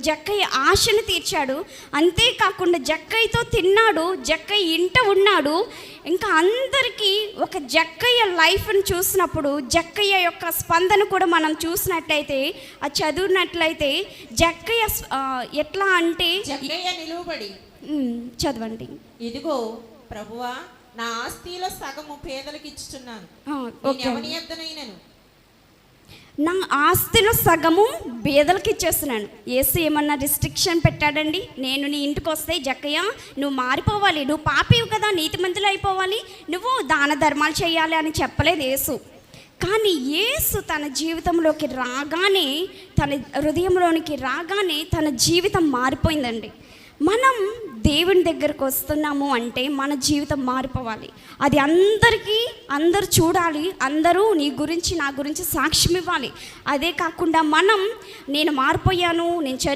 జక్కయ్య ఆశను తీర్చాడు. అంతేకాకుండా జక్కయ్యతో తిన్నాడు, జక్కయ్య ఇంట ఉన్నాడు. ఇంకా అందరికీ ఒక జక్కయ్య లైఫ్ని చూసినప్పుడు జక్కయ్య యొక్క స్పందన కూడా మనం చూసినట్లయితే, అది చదివినట్లయితే జక్కయ్య ఎట్లా అంటే, జక్కయ్య నిలువబడి చదవండి. ఇదిగో ప్రభువా, నా ఆస్తిలో సగము పేదలకు ఇచ్చుచున్నాను. నా ఆస్తిలో సగము బేదలకు ఇచ్చేస్తున్నాను. యేసు ఏమన్నా రిస్ట్రిక్షన్ పెట్టాడండి? నేను నీ ఇంటికి వస్తే జక్కయ్య నువ్వు మారిపోవాలి, నువ్వు పాపివి కదా, నీతిమంతులు అయిపోవాలి, నువ్వు దాన ధర్మాలు చేయాలి అని చెప్పలేదు యేసు. కానీ యేసు తన జీవితంలోకి రాగానే, తన హృదయంలోనికి రాగానే తన జీవితం మారిపోయిందండి. మనం దేవుని దగ్గరకు వస్తున్నాము అంటే మన జీవితం మారిపోవాలి. అది అందరూ చూడాలి, అందరూ నీ గురించి నా గురించి సాక్ష్యం ఇవ్వాలి. అదే కాకుండా నేను మారిపోయాను, నేను చర్చ్